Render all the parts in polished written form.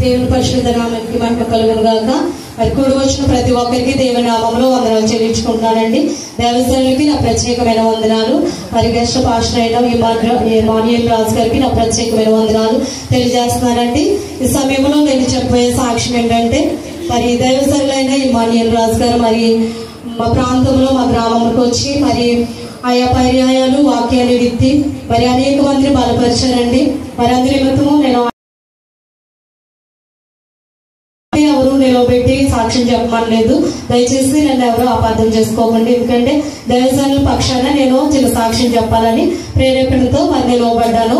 దేవుని పరిశుద్ధ నామానికి మహిమ కలుగును గాక. మరి కూడి వచ్చిన ప్రతి ఒక్కరికి దేవుని నామంలో వందనాలు చెల్లించుకుంటున్నానండి. దేవస్థానానికి నా ప్రత్యేకమైన వందనాలు. మరి గెస్ట్ పాస్టర్ అయిన ఇమాన్యుయల్ రాజు గారికి నా ప్రత్యేకమైన వందనాలు తెలియజేస్తున్నానండి. ఈ సమయంలో నేను చెప్పబోయే సాక్ష్యం ఏంటంటే, మరి దేవస్థానులైన ఇమాన్యుయల్ రాజు గారు మరి మా ప్రాంతంలో మా గ్రామంలోకి వచ్చి మరి ఆయా పర్యాయాలు వాక్యాలు ఎత్తి మరి అనేక మందిని బలపరిచారండి. మరి అందరి నిమిత్తము నేను ఎవరు నిలబెట్టి సాక్ష్యం చెప్పమనలేదు. దయచేసి నన్ను ఎవరు అపార్థం చేసుకోకండి. ఎందుకంటే దేవస్థానుల పక్షాన నేను చిన్న సాక్ష్యం చెప్పాలని ప్రేరేపణతో మరి నిలవబడ్డాను.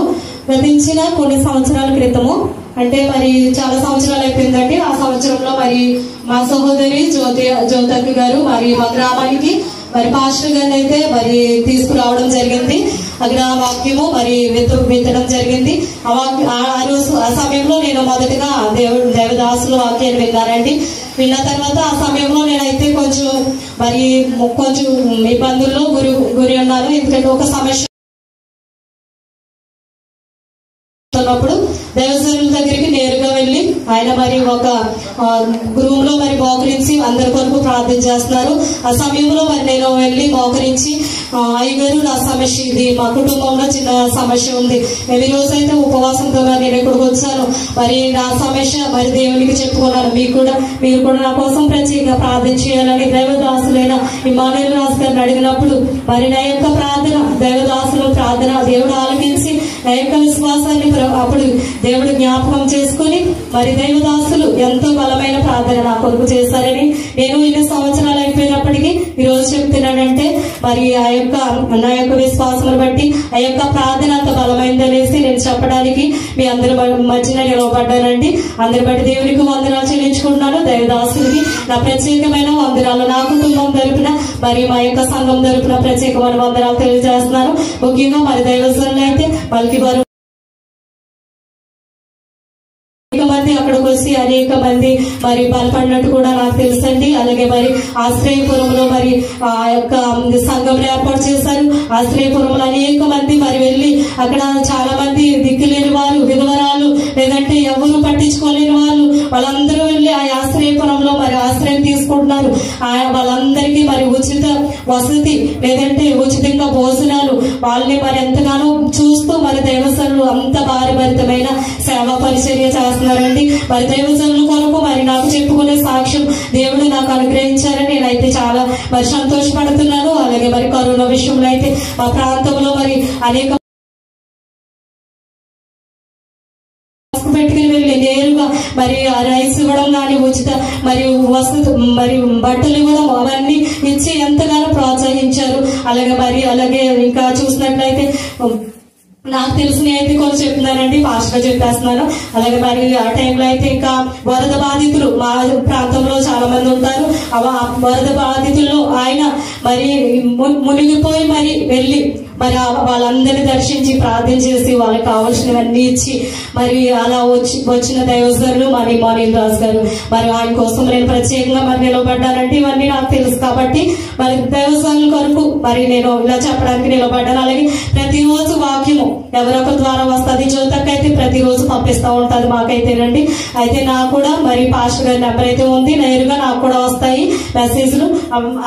గతించిన కొన్ని సంవత్సరాల క్రితము, అంటే మరి చాలా సంవత్సరాలు అయిపోయిందండి. ఆ సంవత్సరంలో మరి మా సహోదరి జ్యోతక్క గారు మరి మా గ్రామానికి మరి పాస్టర్ గారిని అయితే మరి తీసుకురావడం జరిగింది. అక్కడ వాక్యము మరి విత్తడం జరిగింది. ఆ సమయంలో నేను మొదటగా దేవదాసుల వాక్యాన్ని విన్నానండి. విన్న తర్వాత ఆ సమయంలో నేనైతే కొంచెం ఇబ్బందుల్లో గురి ఉన్నాను. ఎందుకంటే ఒక సమస్య ఉన్నప్పుడు దేవస్థానం దగ్గరికి నేరుగా వెళ్ళి ఆయన మరి ఒక రూమ్ లో మరి మోకరించి అందరి కొరకు ప్రార్థన చేస్తున్నారు. ఆ సమయంలో మరి నేను వెళ్ళి మోకరించి, అయ్యగారు నా సమస్య ఇది, మా కుటుంబంలో చిన్న సమస్య ఉంది, నేను ఈ రోజైతే ఉపవాసంతో నేను ఇక్కడికి వచ్చాను, మరి నా సమస్య మరి దేవునికి చెప్పుకున్నాను, మీరు కూడా నా కోసం ప్రత్యేకంగా ప్రార్థన చేయాలని దేవదాసులైన ఇమానుయేల్ రాజు గారిని అడిగినప్పుడు మరి నా యొక్క ప్రార్థన, దేవదాసుల ప్రార్థన దేవుడు ఆలకించి నా యొక్క విశ్వాసాన్ని అప్పుడు దేవుడు జ్ఞాపకం చేసుకుని మరి దేవదాసులు ఎంతో బలమైన ప్రార్థన నా కొరకు చేశారని నేను ఇన్ని సంవత్సరాలు అయిపోయినప్పటికీ ఈ రోజు చెప్తున్నానంటే, మరి నా యొక్క విశ్వాసం బట్టి ఆ యొక్క ప్రార్థన అంత బలమైందనేసి నేను చెప్పడానికి మీ అందరి మధ్యన నిలవబడ్డానండి. అందరి బట్టి దేవునికి వందనాలు చెల్లించుకుంటున్నాను. దేవదాసులకి నా ప్రత్యేకమైన వందనాలు, నా కుటుంబం తరపున మరి మా యొక్క సంఘం తరపున ప్రత్యేకమైన వందనాలు తెలియజేస్తున్నాను. ముఖ్యంగా మరి దైవజనులు అయితే వాళ్ళకి వారు మంది అక్కడికి వచ్చి అనేక మంది మరి బలపడినట్టు కూడా నాకు తెలుసండి. అలాగే మరి ఆశ్రయపురంలో మరి ఆ యొక్క సంఘం ఏర్పాటు చేశారు. ఆశ్రయపురంలో అనేక మంది మరి వెళ్ళి అక్కడ చాలా మంది దిక్కులేని వారు, విధవరాలు, లేదంటే ఎవరు పట్టించుకోలేని వాళ్ళు, వాళ్ళందరూ వెళ్ళి ఆ ఆశ్రయపురంలో మరి ఆశ్రయం తీసుకుంటున్నారు. వాళ్ళందరికీ మరి ఉచిత వసతి, లేదంటే ఉచితంగా భోజనాలు, వాళ్ళని మరి ఎంతగానో చూస్తూ మరి దేవస్థానాలు అంత భారభరితమైన సేవా పరిచర్య చేస్తున్నారండి. మరి దేవజనుల కొరకు మరి నాకు చెప్పుకునే సాక్ష్యం దేవుడు నాకు అనుగ్రహించారని నేనైతే చాలా మరి సంతోషపడుతున్నాను. అలాగే మరి కరోనా విషయంలో అయితే మా ప్రాంతంలో మరి అనేక పెట్టుకుని వెళ్ళి నేరుగా మరి రైస్ ఇవ్వడం కానీ, ఉచిత మరి వసతి మరి బట్టలు ఇవ్వడం, అవన్నీ ఇచ్చి ఎంతగానో ప్రోత్సహించారు. అలాగే ఇంకా చూసినట్లయితే నాకు తెలిసిన అయితే కొంచెం చెప్తున్నానండి, ఫాస్ట్ గా చెప్పేస్తున్నాను. అలాగే మరి ఆ టైంలో అయితే ఇంకా వరద బాధితులు మా ప్రాంతంలో చాలా మంది ఉంటారు. వరద బాధితుల్లో ఆయన మరి మునిగిపోయి మరి వెళ్ళి మరి వాళ్ళందరినీ దర్శించి ప్రార్థన చేసి వాళ్ళకి కావాల్సినవన్నీ ఇచ్చి మరి అలా వచ్చిన దైవజనులు మరి ఇమానుయేల్ రాజు గారు, మరి ఆయన కోసం నేను ప్రత్యేకంగా మరి నిలబడ్డానంటే ఇవన్నీ నాకు తెలుసు కాబట్టి మరి దైవజనుల కొరకు మరి నేను ఇలా చెప్పడానికి నిలబడ్డాను. అలాగే ప్రతిరోజు వాక్యము ఎవరొక ద్వారా వస్తుంది. జ్యోతక్క అయితే ప్రతిరోజు పంపిస్తూ ఉంటుంది మాకైతేనండి. అయితే నాకు కూడా మరి పాస్టర్ గారి నెంబర్ అయితే ఉంది, నేరుగా నాకు కూడా వస్తాయి మెసేజ్లు.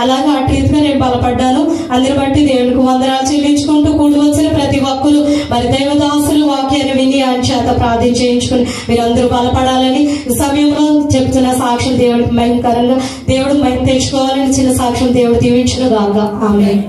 అలాగే అటు రీతిగా నేను బలపడ్డాను. అందరి బట్టి దేవుడికి వందనాలు చెల్లించుకుంటూ కూడి వచ్చిన ప్రతి ఒక్కరు మరి దేవదాసులు వాక్యాన్ని విని ఆయన చేత ప్రార్థన చేయించుకుని మీరందరూ బలపడాలని ఈ సమయంలో చెప్తున్న సాక్ష్యం దేవుడికి మహిమకరంగా, దేవుడు మహిమ తెచ్చుకోవాలని చిన్న సాక్ష్యం దేవుడు దీవించును గాక. ఆమేన్.